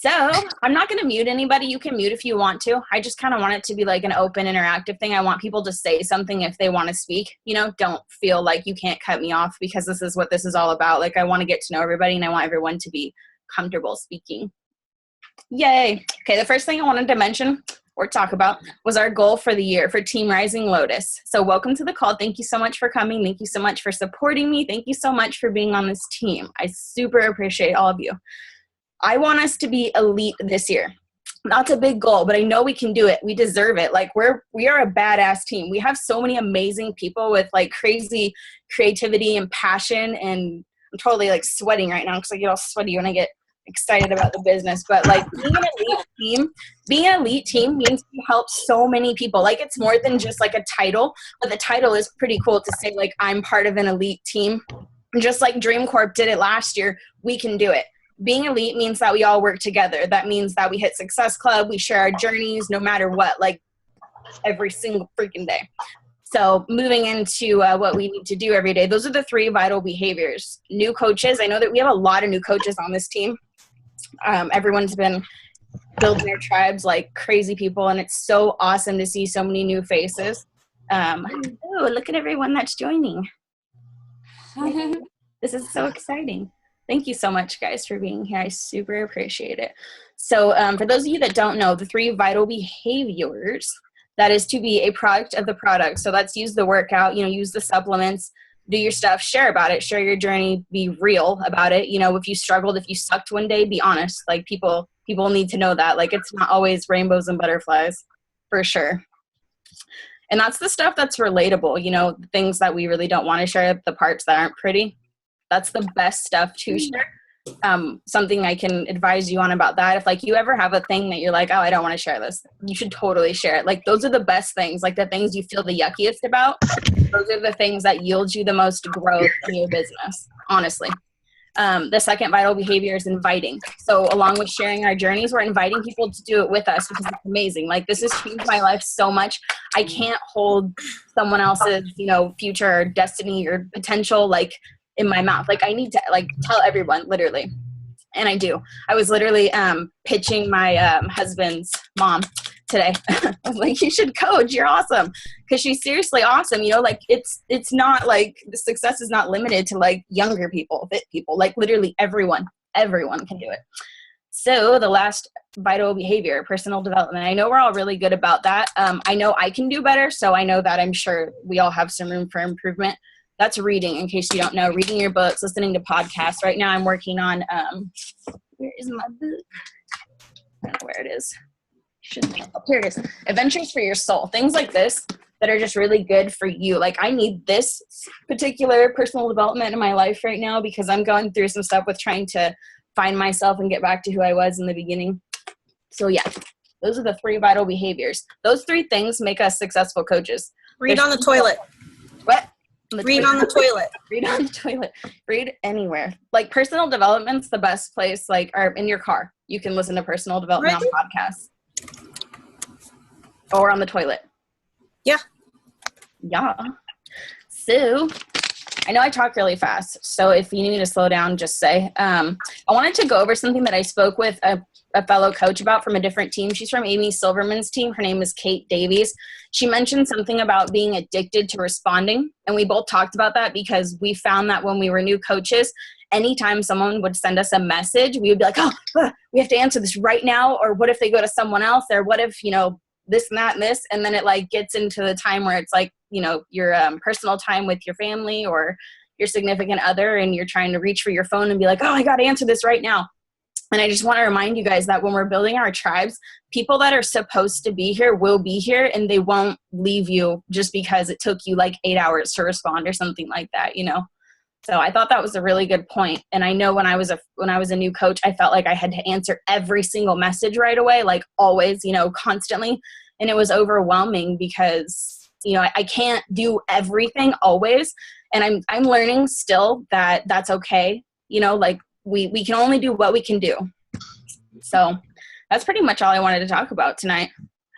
So I'm not going to mute anybody. You can mute if you want to. I just kind of want it to be like an open, interactive thing. I want people to say something if they want to speak. Don't feel like you can't cut me off because this is what this is all about. Like, I want to get to know everybody and I want everyone to be comfortable speaking. Yay. Okay, the first thing I wanted to mention or talk about was our goal for the year for Team Rising Lotus. So welcome to the call. Thank you so much for coming. Thank you so much for supporting me. Thank you so much for being on this team. I super appreciate all of you. I want us to be elite this year. That's a big goal, but I know we can do it. We deserve it. Like we are a badass team. We have so many amazing people with like crazy creativity and passion, and I'm totally like sweating right now because I get all sweaty when I get excited about the business. But like being an elite team means you help so many people. Like, it's more than just like a title, but the title is pretty cool to say like I'm part of an elite team. Just like Dream Corp did it last year, we can do it. Being elite means that we all work together. That means that we hit Success Club. We share our journeys no matter what, like every single freaking day. So moving into what we need to do every day, those are the 3 vital behaviors. New coaches. I know that we have a lot of new coaches on this team. Everyone's been building their tribes like crazy people, and it's so awesome to see so many new faces. Look at everyone that's joining. This is so exciting. Thank you so much, guys, for being here. I super appreciate it. So for those of you that don't know, the 3 vital behaviors, that is to be a product of the product. So that's use the workout, use the supplements, do your stuff, share about it, share your journey, be real about it. If you struggled, if you sucked one day, be honest. Like people need to know that. Like, it's not always rainbows and butterflies, for sure. And that's the stuff that's relatable, the things that we really don't want to share, the parts that aren't pretty. That's the best stuff to share. Something I can advise you on about that. If like you ever have a thing that you're like, oh, I don't want to share this, you should totally share it. Like, those are the best things. Like, the things you feel the yuckiest about, those are the things that yield you the most growth in your business, honestly. The second vital behavior is inviting. So along with sharing our journeys, we're inviting people to do it with us, because it's amazing. Like, this has changed my life so much. I can't hold someone else's, future or destiny or potential, like, in my mouth. Like, I need to like tell everyone, literally. And I do. I was literally pitching my husband's mom today. I was like, you should coach. You're awesome. Because she's seriously awesome. Like, it's not like the success is not limited to like younger people, fit people, like literally everyone can do it. So the last vital behavior, personal development. I know we're all really good about that. I know I can do better. So I know that I'm sure we all have some room for improvement. That's reading, in case you don't know. Reading your books, listening to podcasts. Right now I'm working on, where is my book? I don't know where it is. Here it is. Adventures for Your Soul. Things like this that are just really good for you. Like, I need this particular personal development in my life right now because I'm going through some stuff with trying to find myself and get back to who I was in the beginning. So yeah, those are the 3 vital behaviors. Those 3 things make us successful coaches. Read on the toilet. What? Read on the toilet. Read on the toilet. Read anywhere. Like, personal development's the best place, like, or in your car. You can listen to personal development on podcasts. Or on the toilet. Yeah. So, I know I talk really fast, so if you need me to slow down, just say. I wanted to go over something that I spoke with a fellow coach about from a different team. She's from Amy Silverman's team. Her name is Kate Davies. She mentioned something about being addicted to responding, and we both talked about that because we found that when we were new coaches, anytime someone would send us a message, we would be like, we have to answer this right now, or what if they go to someone else, or what if, this and that and this, and then it like gets into the time where it's like, your personal time with your family or your significant other, and you're trying to reach for your phone and be like, oh, I got to answer this right now. And I just want to remind you guys that when we're building our tribes, people that are supposed to be here will be here, and they won't leave you just because it took you like 8 hours to respond or something like that, So I thought that was a really good point. And I know when I was a new coach, I felt like I had to answer every single message right away, like always, constantly. And it was overwhelming because, I can't do everything always. And I'm learning still that that's okay. Like we can only do what we can do. So that's pretty much all I wanted to talk about tonight.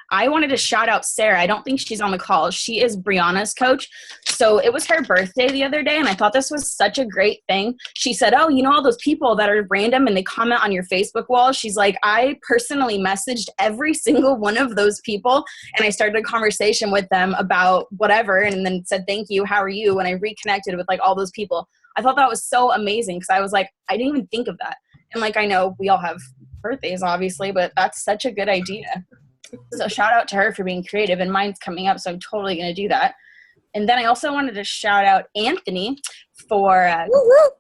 I wanted to shout out Sarah. I don't think she's on the call. She is Brianna's coach. So it was her birthday the other day, and I thought this was such a great thing. She said, oh, you know all those people that are random and they comment on your Facebook wall? She's like, I personally messaged every single one of those people, and I started a conversation with them about whatever, and then said, thank you, how are you? And I reconnected with like all those people. I thought that was so amazing because I was like, I didn't even think of that. And like, I know we all have birthdays, obviously, but that's such a good idea. So shout out to her for being creative, and mine's coming up, so I'm totally going to do that. And then I also wanted to shout out Anthony for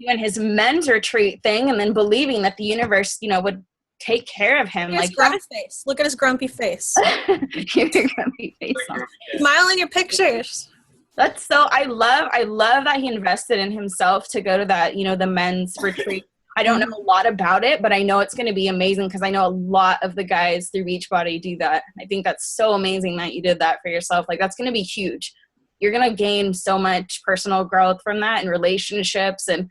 doing his men's retreat thing and then believing that the universe, you know, would take care of him. Look at his grumpy face. Look at his grumpy face. Your grumpy face on. Smile in your pictures. That's so, I love that he invested in himself to go to that, you know, the men's retreat. I don't know a lot about it, but I know it's going to be amazing because I know a lot of the guys through Beachbody do that. I think that's so amazing that you did that for yourself. Like, that's going to be huge. You're going to gain so much personal growth from that and relationships, and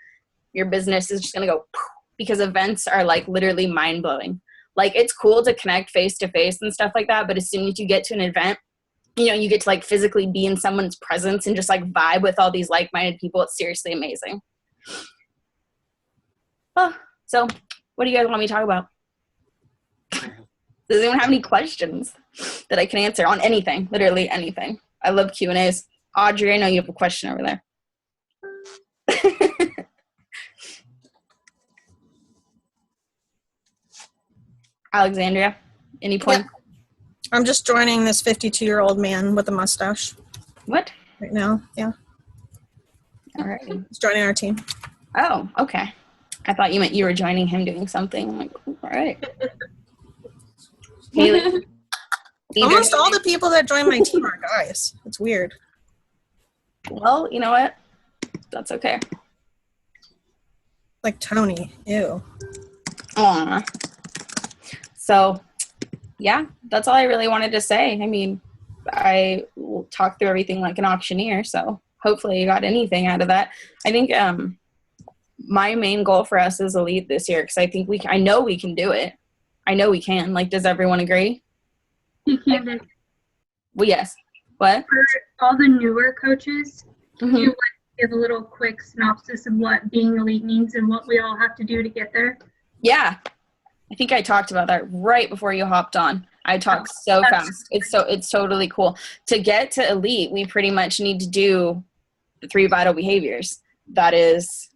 your business is just going to go poof, because events are like literally mind blowing. Like, it's cool to connect face to face and stuff like that, but as soon as you get to an event, you know, you get to like physically be in someone's presence and just like vibe with all these like-minded people. It's seriously amazing. Oh, so what do you guys want me to talk about? Does anyone have any questions that I can answer on anything? Literally anything. I love Q&As. Audrey, I know you have a question over there. Alexandria, any point? Yeah. I'm just joining this 52-year-old man with a mustache. What? Right now, yeah. All right. He's joining our team. Oh, okay. I thought you meant you were joining him doing something. I'm like, all right. Haley, almost all the people that join my team are guys. It's weird. Well, you know what? That's okay. Like Tony. Ew. Aw. So, yeah, that's all I really wanted to say. I mean, I will talk through everything like an auctioneer, so hopefully you got anything out of that. I think my main goal for us is Elite this year, because I think I know we can do it. I know we can. Like, does everyone agree? You can. Well, yes. What? For all the newer coaches, Mm-hmm. you want to give a little quick synopsis of what being elite means and what we all have to do to get there? Yeah. I think I talked about that right before you hopped on. I talked so fast. It's totally cool. To get to elite, we pretty much need to do the 3 vital behaviors. That is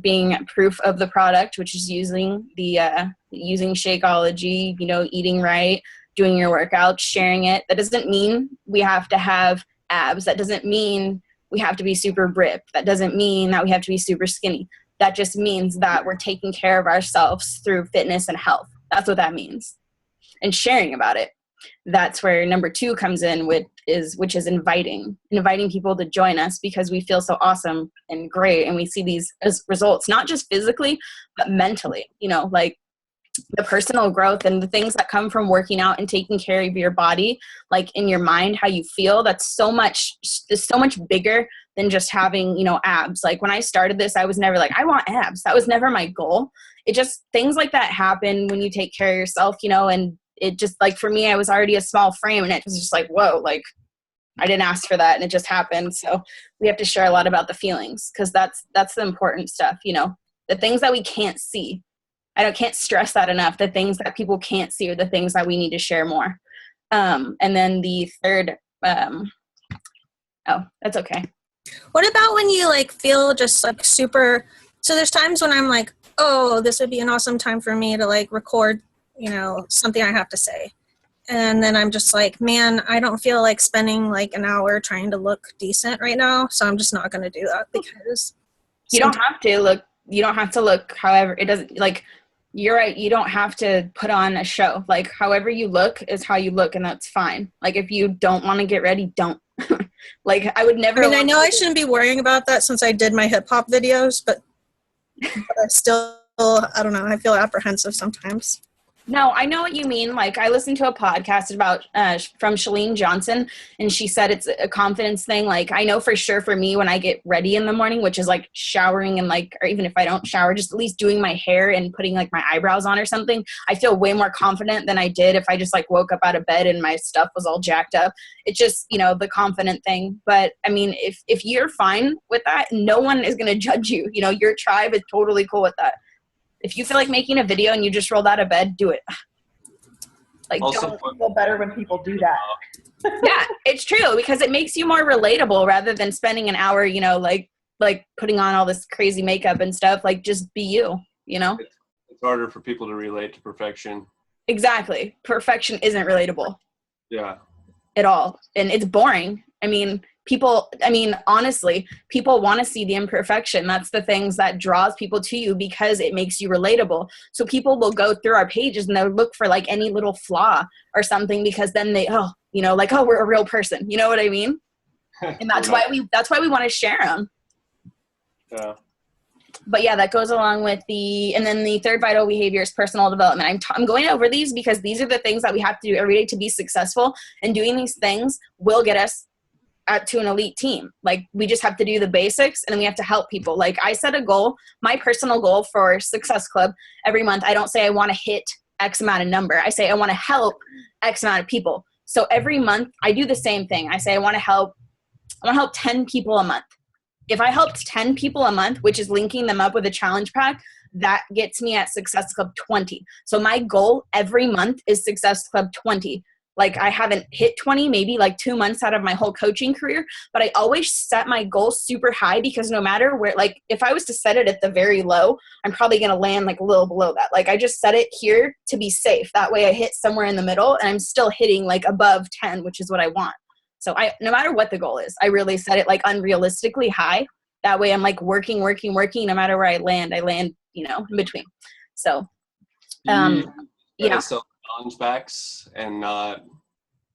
being proof of the product, which is using Shakeology, you know, eating right, doing your workouts, sharing it. That doesn't mean we have to have abs. That doesn't mean we have to be super ripped. That doesn't mean that we have to be super skinny. That just means that we're taking care of ourselves through fitness and health. That's what that means. And sharing about it. That's where number 2 comes in, which is inviting people to join us, because we feel so awesome and great, and we see these as results, not just physically, but mentally, you know, like the personal growth and the things that come from working out and taking care of your body, like in your mind, how you feel. That's so much bigger than just having, you know, abs. Like when I started this, I was never like, I want abs. That was never my goal. It just, things like that happen when you take care of yourself, you know, and it just, like, for me, I was already a small frame, and it was just like, whoa, like, I didn't ask for that, and it just happened. So we have to share a lot about the feelings, because that's the important stuff, you know, the things that we can't see. I can't stress that enough. The things that people can't see are the things that we need to share more. And then the third, oh, that's okay. What about when you like feel just like super, so there's times when I'm like, oh, this would be an awesome time for me to like record, you know, something I have to say. And then I'm just like, man, I don't feel like spending like an hour trying to look decent right now. So I'm just not going to do that, because you don't have to look however it doesn't, like, you're right. You don't have to put on a show. Like, however you look is how you look, and that's fine. Like, if you don't want to get ready, don't. Like, I would never. I mean, I know I shouldn't be worrying about that since I did my hip hop videos, but I still, I don't know. I feel apprehensive sometimes. No, I know what you mean. Like, I listened to a podcast about from Shalene Johnson, and she said it's a confidence thing. Like, I know for sure for me when I get ready in the morning, which is like showering and like, or even if I don't shower, just at least doing my hair and putting like my eyebrows on or something, I feel way more confident than I did if I just like woke up out of bed and my stuff was all jacked up. It's just, you know, the confident thing. But I mean, if you're fine with that, no one is going to judge you. You know, your tribe is totally cool with that. If you feel like making a video and you just rolled out of bed, do it. Like, Also, don't feel better when people do that. Yeah, it's true because it makes you more relatable rather than spending an hour, you know, like putting on all this crazy makeup and stuff. Like, just be you, you know? it's harder for people to relate to perfection. Exactly. Perfection isn't relatable. Yeah. At all. And it's boring. Honestly, people want to see the imperfection. That's the things that draws people to you because it makes you relatable. So people will go through our pages and they'll look for like any little flaw or something because then we're a real person. You know what I mean? And that's why we want to share them. Yeah. But yeah, that goes along with and then the third vital behavior is personal development. I'm going over these because these are the things that we have to do every day to be successful, and doing these things will get us to an elite team. Like, we just have to do the basics and then we have to help people. Like, I set a goal, my personal goal for Success Club every month. I don't say I want to hit X amount of number. I say I want to help X amount of people. So every month I do the same thing. I say I want to help 10 people a month. If I helped 10 people a month, which is linking them up with a challenge pack, that gets me at Success Club 20. So my goal every month is Success Club 20. Like, I haven't hit 20, maybe like 2 months out of my whole coaching career, but I always set my goal super high because no matter where, like, if I was to set it at the very low, I'm probably going to land like a little below that. Like, I just set it here to be safe. That way I hit somewhere in the middle and I'm still hitting like above 10, which is what I want. So no matter what the goal is, I really set it like unrealistically high. That way I'm like working. No matter where I land, you know, in between. So, sell challenge packs and not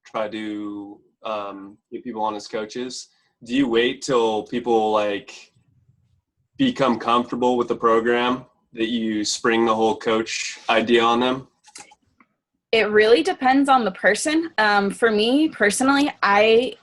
try to get people on as coaches. Do you wait till people like become comfortable with the program that you spring the whole coach idea on them? It really depends on the person. For me personally, I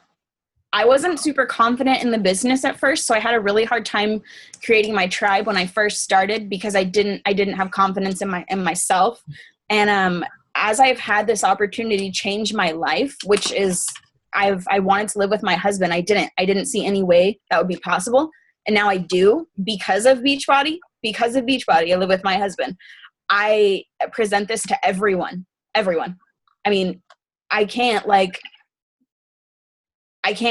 wasn't super confident in the business at first, so I had a really hard time creating my tribe when I first started because I didn't have confidence in myself. And as I've had this opportunity change my life, which is I wanted to live with my husband. I didn't see any way that would be possible, and now I do because of Beachbody. Because of Beachbody, I live with my husband. I present this to everyone. I mean, I can't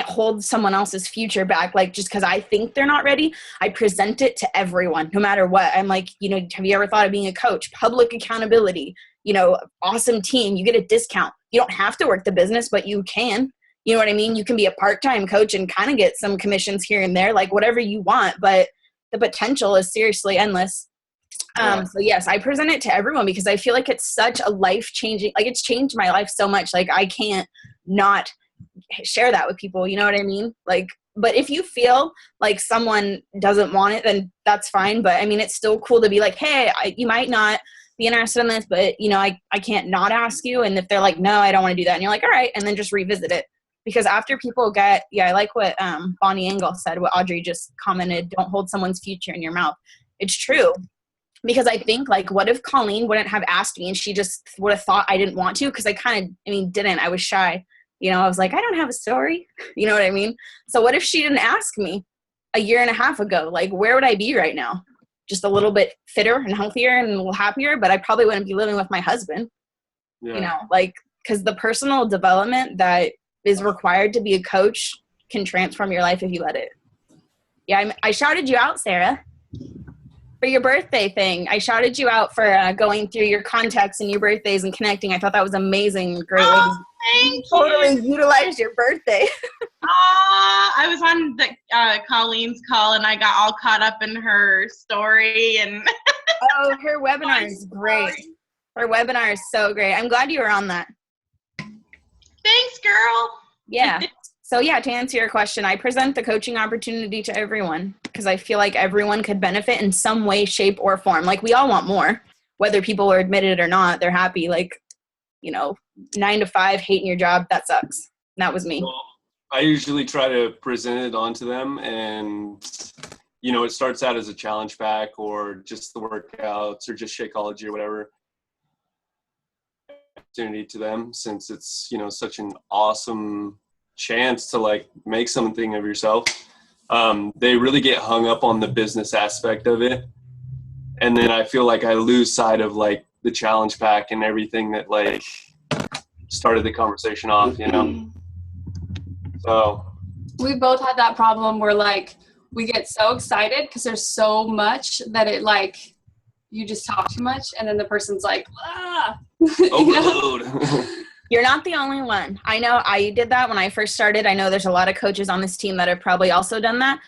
hold someone else's future back, like, just because I think they're not ready. I present it to everyone, no matter what. I'm like, you know, have you ever thought of being a coach? Public accountability, you know, awesome team. You get a discount. You don't have to work the business, but you can. You know what I mean? You can be a part-time coach and kind of get some commissions here and there, like whatever you want, but the potential is seriously endless. So yes, I present it to everyone because I feel like it's such a life-changing, like, it's changed my life so much. Like, I can't not share that with people. You know what I mean? Like, but if you feel like someone doesn't want it, then that's fine. But I mean, it's still cool to be like, hey, you might not be interested in this, but you know, I can't not ask you. And if they're like, no, I don't want to do that. And you're like, all right. And then just revisit it. Because after people I like what Bonnie Engel said, what Audrey just commented, don't hold someone's future in your mouth. It's true. Because I think, like, what if Colleen wouldn't have asked me and she just would have thought I didn't want to? Because didn't. I was shy. You know, I was like, I don't have a story. You know what I mean? So what if she didn't ask me a year and a half ago? Like, where would I be right now? Just a little bit fitter and healthier and a little happier, but I probably wouldn't be living with my husband. Yeah. You know, like, because the personal development that is required to be a coach can transform your life if you let it. Yeah, I shouted you out, Sarah. For your birthday thing, I shouted you out for going through your contacts and your birthdays and connecting. I thought that was amazing. Great. Thank you. Totally utilized your birthday. I was on the Colleen's call and I got all caught up in her story and. Oh, her webinar is great. Her webinar is so great. I'm glad you were on that. Thanks, girl. Yeah. So yeah, to answer your question, I present the coaching opportunity to everyone because I feel like everyone could benefit in some way, shape, or form. Like, we all want more. whether people are admitted or not, they're happy. Like, 9 to 5, hating your job, that sucks. That was me. Well, I usually try to present it onto them, and it starts out as a challenge pack or just the workouts or just Shakeology or whatever. Opportunity to them, since it's such an awesome chance to like make something of yourself. They really get hung up on the business aspect of it, and then I feel like I lose sight of like the challenge pack and everything that like started the conversation off. So we both had that problem where like we get so excited because there's so much that it like you just talk too much, and then the person's like, ah. overload. You're not the only one. I know I did that when I first started. I know there's a lot of coaches on this team that have probably also done that.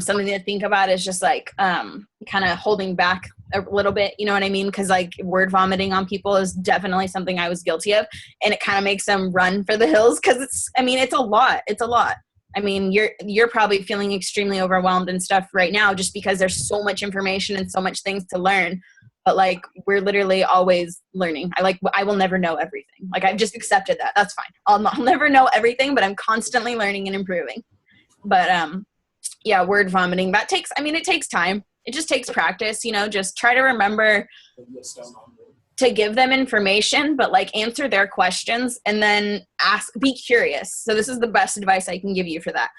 Something to think about is just like kind of holding back a little bit, you know what I mean? Because like word vomiting on people is definitely something I was guilty of, and it kind of makes them run for the hills because it's a lot. It's a lot. I mean, you're probably feeling extremely overwhelmed and stuff right now just because there's so much information and so much things to learn. But like we're literally always learning. I will never know everything. Like I've just accepted that. That's fine. I'll never know everything, but I'm constantly learning and improving. But yeah, word vomiting. That takes. It takes time. It just takes practice. Just try to remember to give them information, but like answer their questions and then be curious. So this is the best advice I can give you for that.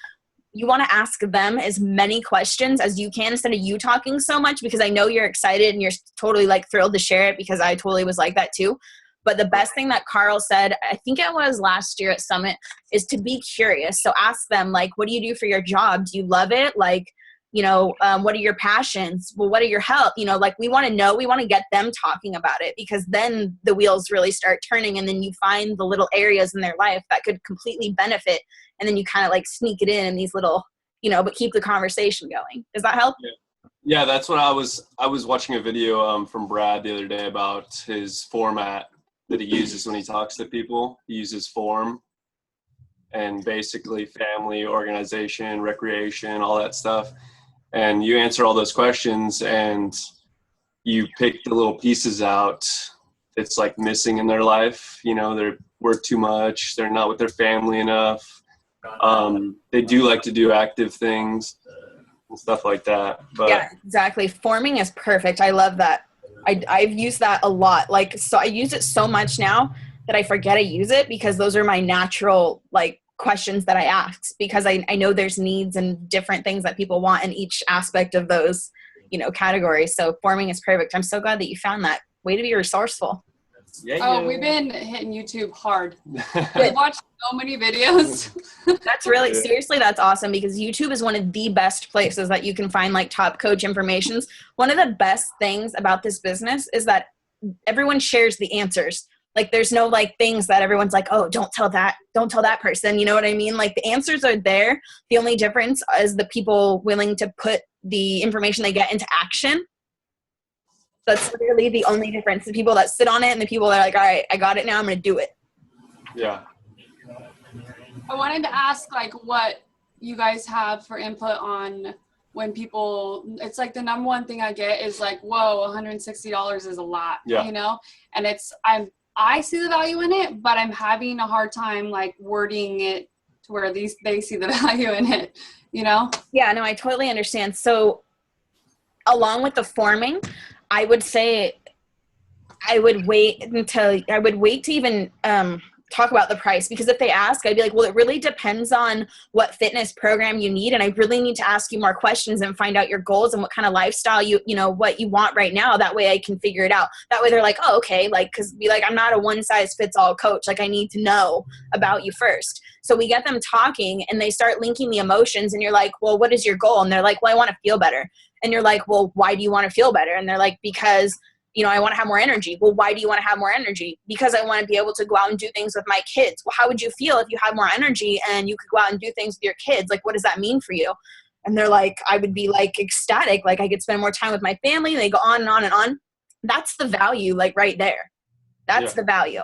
You want to ask them as many questions as you can instead of you talking so much, because I know you're excited and you're totally like thrilled to share it, because I totally was like that too. But the best thing that Carl said, I think it was last year at Summit, is to be curious. So ask them, like, what do you do for your job? Do you love it? Like, what are your passions? Well, what are your health? Like we want to know, we want to get them talking about it, because then the wheels really start turning, and then you find the little areas in their life that could completely benefit. And then you kind of like sneak it in these little, but keep the conversation going. Does that help? Yeah, that's what I was watching a video from Brad the other day about his format that he uses when he talks to people. He uses form and basically family, organization, recreation, all that stuff. And you answer all those questions and you pick the little pieces out that's like missing in their life. They work too much. They're not with their family enough. They do like to do active things and stuff like that. But yeah, exactly. Forming is perfect. I love that. I've used that a lot. Like, so I use it so much now that I forget I use it, because those are my natural like questions that I ask, because I know there's needs and different things that people want in each aspect of those, categories. So forming is perfect. I'm so glad that you found that. Way to be resourceful. Oh, we've been hitting YouTube hard. We've watched so many videos. That's really, seriously, that's awesome, because YouTube is one of the best places that you can find like top coach informations. One of the best things about this business is that everyone shares the answers. Like there's no like things that everyone's like, oh, don't tell that person. You know what I mean? Like the answers are there. The only difference is the people willing to put the information they get into action. That's literally the only difference. The people that sit on it and the people that are like, all right, I got it now, I'm going to do it. Yeah. I wanted to ask like what you guys have for input on when people, it's like the number one thing I get is like, whoa, $160 is a lot, and I see the value in it, but I'm having a hard time like wording it to where they see the value in it, Yeah, no, I totally understand. So along with the forming, I would say I would wait to even talk about the price, because if they ask, I'd be like, well, it really depends on what fitness program you need, and I really need to ask you more questions and find out your goals and what kind of lifestyle what you want right now. That way I can figure it out. That way they're like, oh, okay, like, because I'm not a one size fits all coach. Like I need to know about you first. So we get them talking and they start linking the emotions, and you're like, well, what is your goal? And they're like, well, I want to feel better. And you're like, well, why do you want to feel better? And they're like, because I want to have more energy. Well, why do you want to have more energy? Because I want to be able to go out and do things with my kids. Well, how would you feel if you had more energy and you could go out and do things with your kids? Like, what does that mean for you? And they're like, I would be like ecstatic. Like I could spend more time with my family. They go on and on and on. That's the value, like right there. That's the value.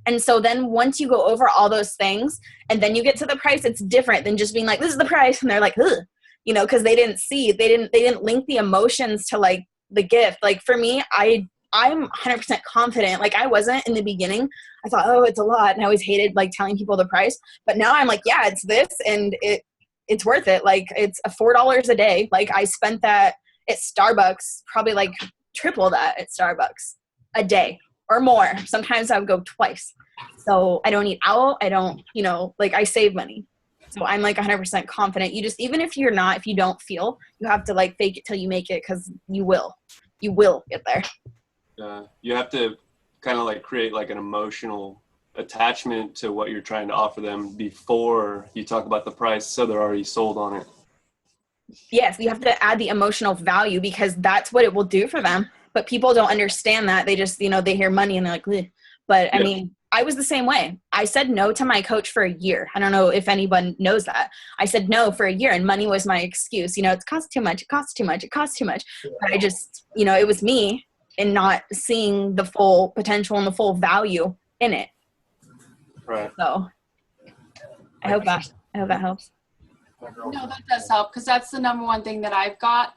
And so then once you go over all those things and then you get to the price, it's different than just being like, this is the price. And they're like, ugh, because they didn't link the emotions to like the gift. Like for me, I I'm 100% confident. Like I wasn't in the beginning. I thought, oh, it's a lot. And I always hated like telling people the price, but now I'm like, yeah, it's this and it's worth it. Like it's $4 a day. Like I spent that at Starbucks, probably like triple that at Starbucks a day or more. Sometimes I would go twice. So I don't eat out. I don't, like I save money. So I'm like 100% confident. You just, even if you don't feel, you have to like fake it till you make it, because you will get there. You have to kind of like create like an emotional attachment to what you're trying to offer them before you talk about the price, so they're already sold on it. Yes, you have to add the emotional value, because that's what it will do for them. But people don't understand that. They just, they hear money and they're like, ugh. But I mean, I was the same way. I said no to my coach for a year. I don't know if anyone knows that. I said no for a year, and money was my excuse. It costs too much. It costs too much. It costs too much. But I just, it was me and not seeing the full potential and the full value in it. Right. So I hope that helps. No, that does help, because that's the number one thing that I've got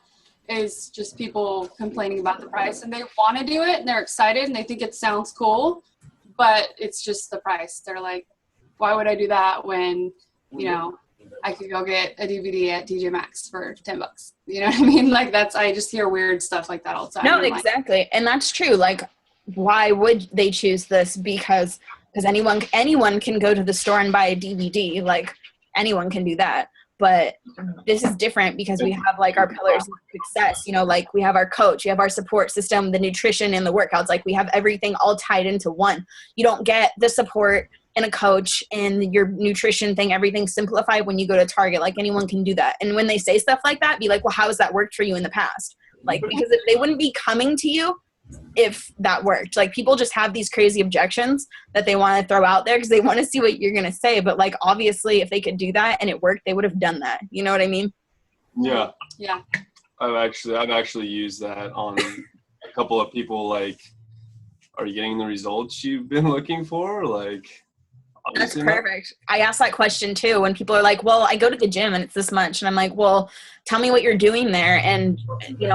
is just people complaining about the price, and they want to do it and they're excited and they think it sounds cool, but it's just the price. They're like, why would I do that when, I could go get a DVD at TJ Maxx for $10? You know what I mean? Like I just hear weird stuff like that all the time. No, exactly. And that's true. Like, why would they choose this? Because anyone can go to the store and buy a DVD. Like anyone can do that. But this is different because we have like our pillars of success, like we have our coach, you have our support system, the nutrition and the workouts. Like we have everything all tied into one. You don't get the support and a coach and your nutrition thing, everything simplified when you go to Target. Like anyone can do that. And when they say stuff like that, be like, well, how has that worked for you in the past? Like, because if they wouldn't be coming to you if that worked. Like people just have these crazy objections that they want to throw out there because they want to see what you're going to say. But like, obviously if they could do that and it worked, they would have done that. You know what I mean? Yeah. Yeah. I've actually used that on a couple of people. Like, are you getting the results you've been looking for? Like, that's perfect. I asked that question too when people are like, well, I go to the gym and it's this much. And I'm like, well, tell me what you're doing there. And,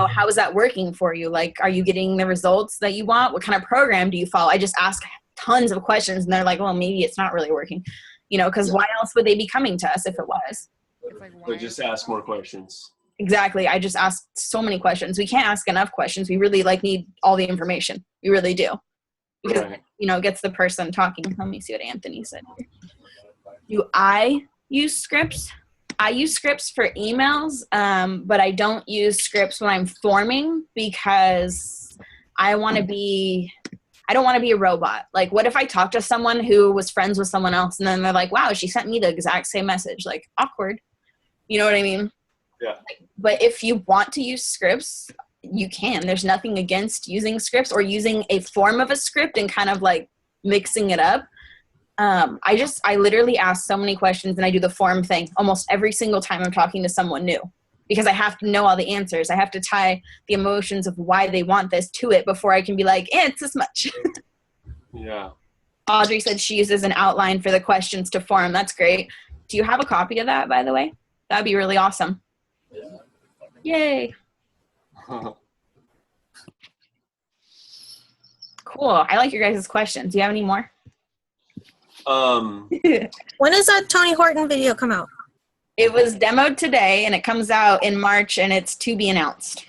how is that working for you? Like, are you getting the results that you want? What kind of program do you follow? I just ask tons of questions and they're like, well, maybe it's not really working, because why else would they be coming to us if it was? So just ask more questions. Exactly. I just asked so many questions. We can't ask enough questions. We really need all the information. We really do. Because, right. It gets the person talking. Let me see what Anthony said. Do I use scripts? I use scripts for emails, but I don't use scripts when I'm forming because I don't want to be a robot. Like, what if I talk to someone who was friends with someone else and then they're like, wow, she sent me the exact same message. Like, awkward. You know what I mean? Yeah. But if you want to use scripts, you can. There's nothing against using scripts or using a form of a script and kind of like mixing it up. I literally ask so many questions and I do the form thing almost every single time I'm talking to someone new because I have to know all the answers. I have to tie the emotions of why they want this to it before I can be like, it's this much. Yeah. Audrey said she uses an outline for the questions to form. That's great. Do you have a copy of that, by the way? That'd be really awesome. Yay. Cool. I like your guys' questions. Do you have any more? When does that Tony Horton video come out? It was demoed today and it comes out in March and it's to be announced.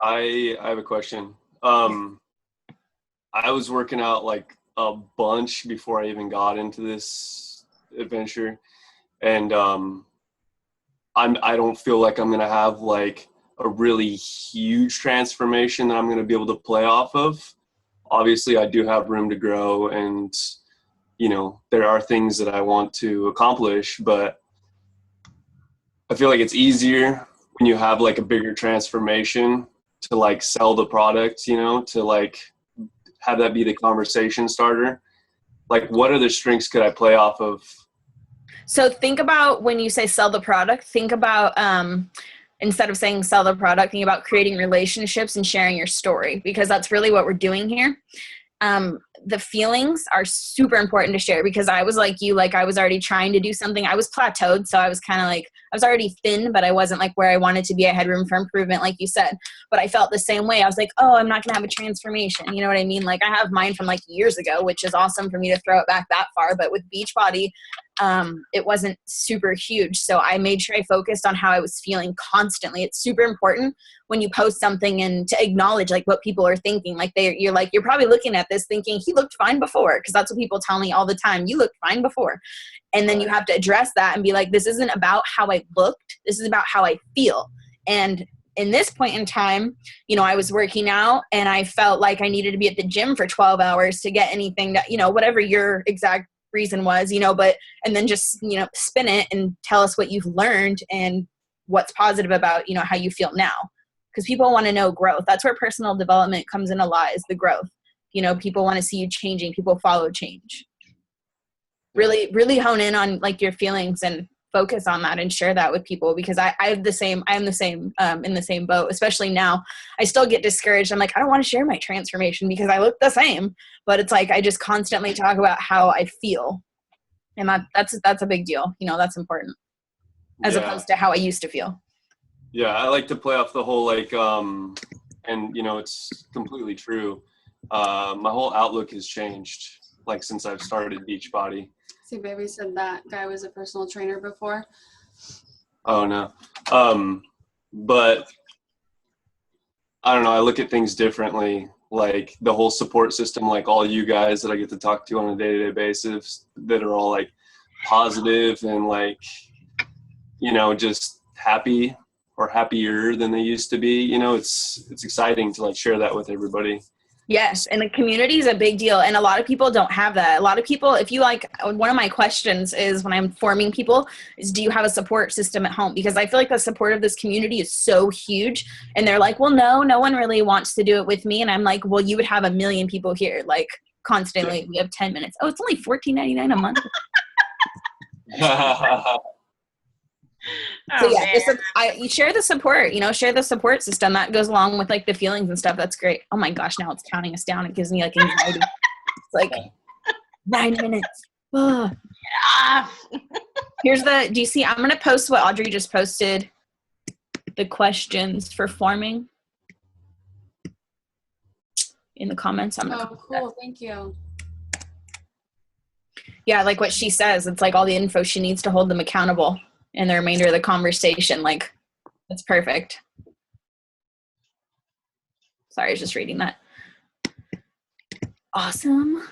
I have a question. I was working out like a bunch before I even got into this adventure, and I don't feel like I'm gonna have like a really huge transformation that I'm gonna be able to play off of. Obviously, I do have room to grow, and there are things that I want to accomplish, but I feel like it's easier when you have like a bigger transformation to like sell the product, to like have that be the conversation starter. Like, what other strengths could I play off of? So think about when you say sell the product, think about instead of saying sell the product, think about creating relationships and sharing your story, because that's really what we're doing here. the feelings are super important to share, because I was like you, like I was already trying to do something. I was plateaued. So I was kind of like, I was already thin, but I wasn't like where I wanted to be. I had room for improvement, like you said, but I felt the same way. I was like, oh, I'm not going to have a transformation. You know what I mean? Like I have mine from like years ago, which is awesome for me to throw it back that far. But with Beachbody, it wasn't super huge. So I made sure I focused on how I was feeling constantly. It's super important when you post something and to acknowledge like what people are thinking. Like you're probably looking at this thinking he looked fine before. Cause that's what people tell me all the time. You looked fine before. And then you have to address that and be like, this isn't about how I looked. This is about how I feel. And in this point in time, you know, I was working out and I felt like I needed to be at the gym for 12 hours to get anything that, you know, whatever your exact reason was, you know, but, and then just, you know, spin it and tell us what you've learned and what's positive about, you know, how you feel now. Because people want to know growth. That's where personal development comes in a lot, is the growth. You know, people want to see you changing. People follow change. Really, really hone in on like your feelings and focus on that and share that with people, because I am the same in the same boat, especially now. I still get discouraged. I'm like, I don't want to share my transformation because I look the same, but it's like, I just constantly talk about how I feel. And that's a big deal. You know, that's important as opposed to how I used to feel. Yeah. I like to play off the whole, like, and you know, it's completely true. My whole outlook has changed, like since I've started Beachbody. See, baby said that guy was a personal trainer before. Oh no. But I don't know. I look at things differently. Like the whole support system, like all you guys that I get to talk to on a day-to-day basis that are all like positive and like, you know, just happy or happier than they used to be. You know, it's exciting to like share that with everybody. Yes. And the community is a big deal. And a lot of people don't have that. A lot of people, if you like, one of my questions is when I'm forming people is, do you have a support system at home? Because I feel like the support of this community is so huge. And they're like, well, no one really wants to do it with me. And I'm like, well, you would have 1 million people here, like constantly. We have 10 minutes. Oh, it's only $14.99 a month. So yeah, you share the support, you know, share the support system that goes along with like the feelings and stuff. That's great. Oh my gosh, now it's counting us down. It gives me like anxiety. It's like 9 minutes. Ugh. Here's do you see, I'm going to post what Audrey just posted, the questions for forming in the comments. Oh, cool. Thank you. Yeah, like what she says, it's like all the info she needs to hold them accountable in the remainder of the conversation. Like, that's perfect. Sorry, I was just reading that. Awesome.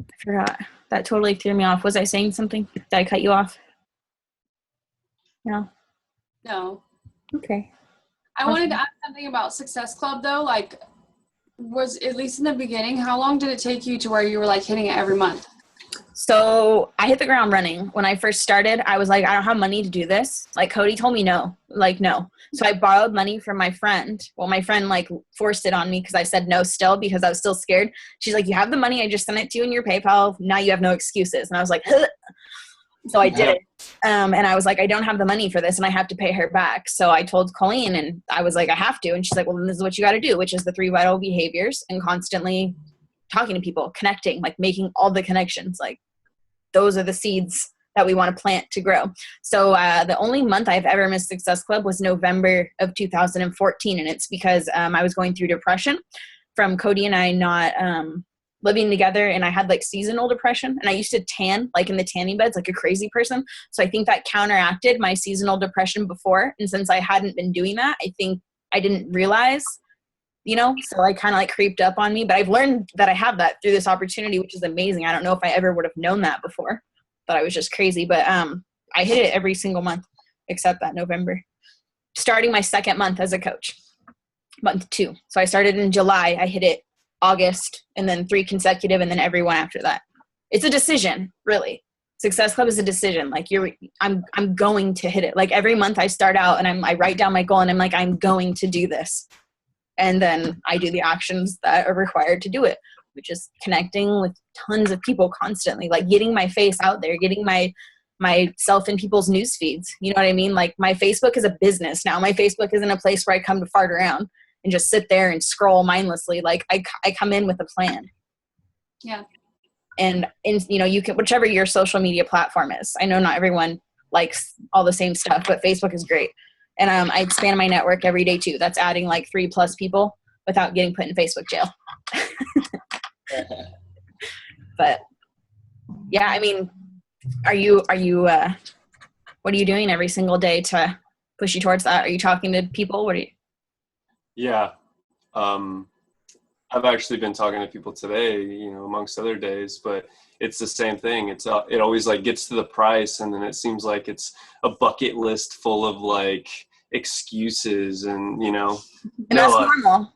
I forgot. That totally threw me off. Was I saying something? Did I cut you off? No? No. Okay. I wanted to ask something about Success Club though. Like, was, at least in the beginning, how long did it take you to where you were like hitting it every month? So I hit the ground running. When I first started, I was like, I don't have money to do this. Like Cody told me no. So I borrowed money from my friend. Well, my friend like forced it on me because I said no still, because I was still scared. She's like, you have the money. I just sent it to you in your PayPal. Now you have no excuses. And I was like, huh. So I did it. And I was like, I don't have the money for this and I have to pay her back. So I told Colleen and I was like, I have to. And she's like, well, then this is what you got to do, which is the 3 vital behaviors and constantly talking to people, connecting, like making all the connections. Like those are the seeds that we want to plant to grow. So the only month I've ever missed Success Club was November of 2014. And it's because I was going through depression from Cody and I not living together, and I had like seasonal depression, and I used to tan like in the tanning beds like a crazy person. So I think that counteracted my seasonal depression before. And since I hadn't been doing that, I think I didn't realize, you know, so I kind of like creeped up on me, but I've learned that I have that through this opportunity, which is amazing. I don't know if I ever would have known that before, but I was just crazy. But I hit it every single month except that November, starting my second month as a coach, month 2. So I started in July, I hit it August, and then 3 consecutive, and then every one after that. It's a decision, really. Success Club is a decision. Like I'm going to hit it. Like every month I start out and I write down my goal and I'm like, I'm going to do this. And then I do the actions that are required to do it, which is connecting with tons of people constantly, like getting my face out there, getting myself in people's news feeds. You know what I mean? Like my Facebook is a business now. My Facebook isn't a place where I come to fart around and just sit there and scroll mindlessly. Like I come in with a plan. Yeah. And you can, whichever your social media platform is. I know not everyone likes all the same stuff, but Facebook is great. And I expand my network every day too. That's adding like 3+ people without getting put in Facebook jail. But yeah, I mean, are you what are you doing every single day to push you towards that? Are you talking to people? What are you? Yeah. I've actually been talking to people today, amongst other days, but it's the same thing. It always like gets to the price, and then it seems like it's a bucket list full of like excuses and, And that's normal.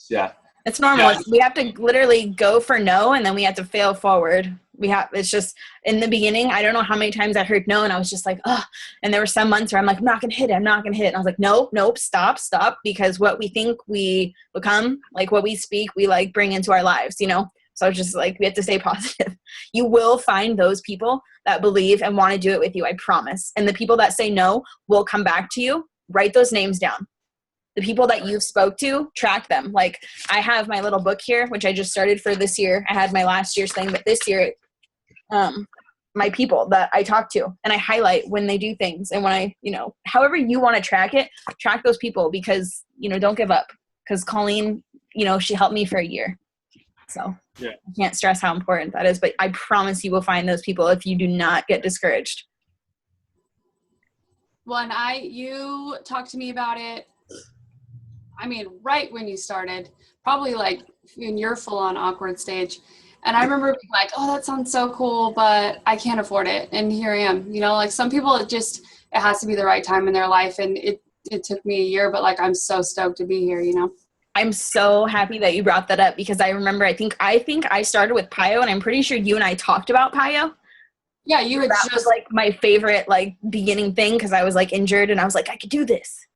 Yeah. It's normal. Yeah. We have to literally go for no, and then we have to fail forward. It's just in the beginning, I don't know how many times I heard no, and I was just like, oh, and there were some months where I'm like, I'm not going to hit it. I'm not going to hit it. And I was like, nope, stop. Because what we think we become, like what we speak, we like bring into our lives, So it's just like, we have to stay positive. You will find those people that believe and want to do it with you. I promise. And the people that say no will come back to you. Write those names down. The people that you've spoke to, track them. Like I have my little book here, which I just started for this year. I had my last year's thing, but this year, my people that I talk to, and I highlight when they do things. And when I, however you want to track it, track those people because, don't give up. Because Colleen, she helped me for a year. So yeah. I can't stress how important that is, but I promise you will find those people if you do not get discouraged. Well, and you talked to me about it. I mean, right when you started, probably like in your full-on awkward stage. And I remember being like, oh, that sounds so cool, but I can't afford it. And here I am, like some people, it has to be the right time in their life. And it took me a year, but like, I'm so stoked to be here, I'm so happy that you brought that up because I remember, I think I started with Pio, and I'm pretty sure you and I talked about Pio. Yeah, you had that was like my favorite like beginning thing because I was like injured and I was like, I could do this.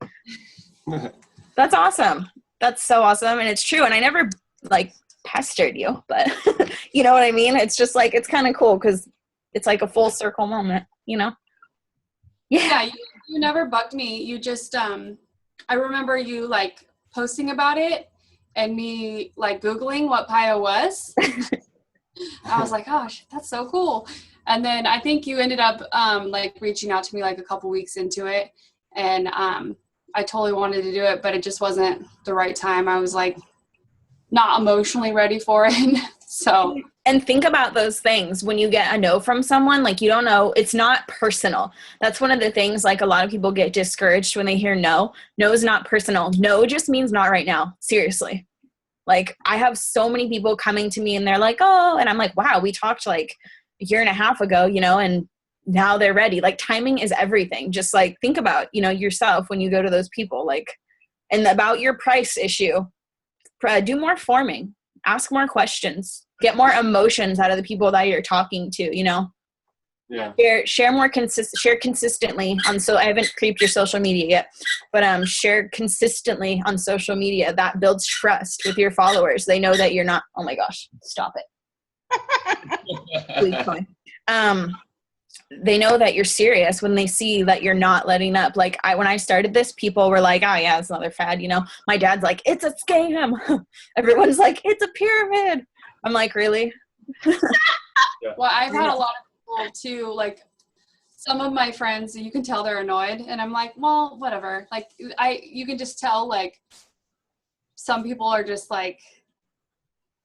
That's awesome. That's so awesome. And it's true. And I never like pestered you, but you know what I mean? It's just like, it's kind of cool because it's like a full circle moment, Yeah. Yeah, you never bugged me. You just, I remember you like posting about it and me like Googling what Pio was. I was like, gosh, that's so cool. And then I think you ended up like reaching out to me like a couple weeks into it. And I totally wanted to do it, but it just wasn't the right time. I was like not emotionally ready for it. So. And think about those things when you get a no from someone, like you don't know, it's not personal. That's one of the things, like a lot of people get discouraged when they hear no. No is not personal. No just means not right now. Seriously. Like I have so many people coming to me and they're like, oh, and I'm like, wow, we talked like a year and a half ago, and now they're ready. Like timing is everything. Just like think about, yourself when you go to those people, like, and about your price issue, do more forming, ask more questions, get more emotions out of the people that you're talking to, Yeah. Share consistently on, so I haven't creeped your social media yet, but share consistently on social media. That builds trust with your followers. They know that you're not, oh my gosh, stop it. Please, they know that you're serious when they see that you're not letting up. Like when I started this, people were like, oh yeah, it's another fad. My dad's like, it's a scam. Everyone's like, it's a pyramid. I'm like, really? Well, I've had a lot of people too, like some of my friends, you can tell they're annoyed and I'm like, well, whatever. Like you can just tell like some people are just like,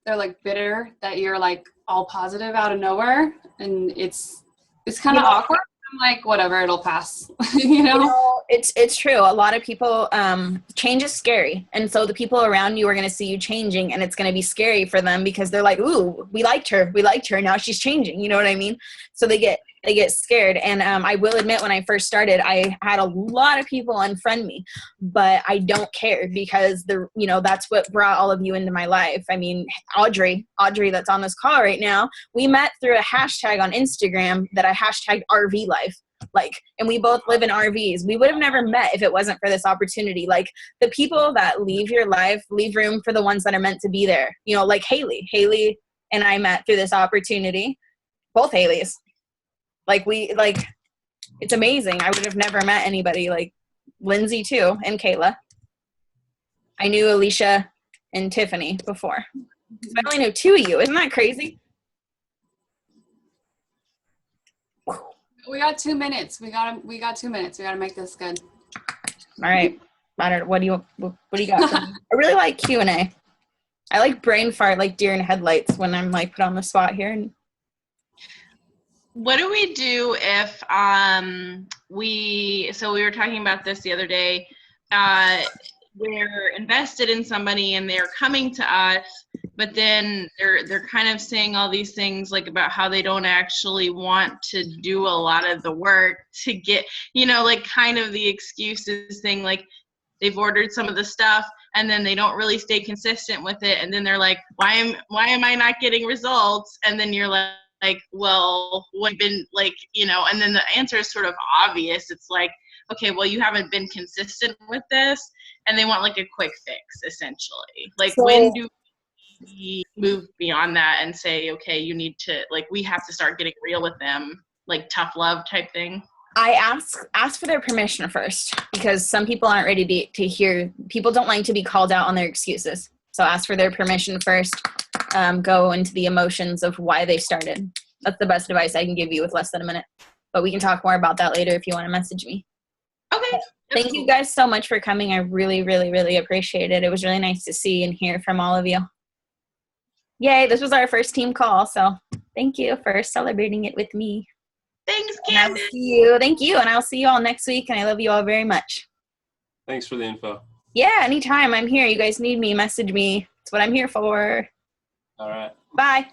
they're like bitter that you're like all positive out of nowhere. And it's kind of awkward. I'm like, whatever, it'll pass. It's true. A lot of people, change is scary. And so the people around you are going to see you changing and it's going to be scary for them because they're like, ooh, we liked her. Now she's changing. You know what I mean? So they get scared. And I will admit when I first started, I had a lot of people unfriend me, but I don't care because that's what brought all of you into my life. I mean, Audrey that's on this call right now, we met through a hashtag on Instagram that I hashtagged RV life. And we both live in RVs. We would have never met if it wasn't for this opportunity. Like the people that leave your life, leave room for the ones that are meant to be there. Like Haley and I met through this opportunity, both Haleys. It's amazing. I would have never met anybody like Lindsay too, and Kayla. I knew Alicia and Tiffany before. So I only know 2 of you. Isn't that crazy? We got 2 minutes. We got 2 minutes. We gotta make this good. All right. I don't know. What do you got for me? I really like Q&A. I like brain fart like deer in headlights when I'm like put on the spot here. And what do we do if we were talking about this the other day, we're invested in somebody and they're coming to us, but then they're kind of saying all these things like about how they don't actually want to do a lot of the work to get, like kind of the excuses thing, like they've ordered some of the stuff and then they don't really stay consistent with it, and then they're like, why am I not getting results? And then you're like, well, what been like, and then the answer is sort of obvious. It's like, okay, well, you haven't been consistent with this, and they want like a quick fix, essentially. Like, when do we move beyond that and say, okay, you need to, like, we have to start getting real with them, like tough love type thing? I ask for their permission first, because some people aren't ready to hear. People don't like to be called out on their excuses. So ask for their permission first. Go into the emotions of why they started. That's the best advice I can give you with less than a minute. But we can talk more about that later if you want to message me. Okay. Thank you guys so much for coming. I really, really, really appreciate it. It was really nice to see and hear from all of you. Yay, this was our first team call, so thank you for celebrating it with me. Thanks, Candace. Thank you, and I'll see you all next week, and I love you all very much. Thanks for the info. Yeah, anytime. I'm here. You guys need me, message me. It's what I'm here for. All right. Bye.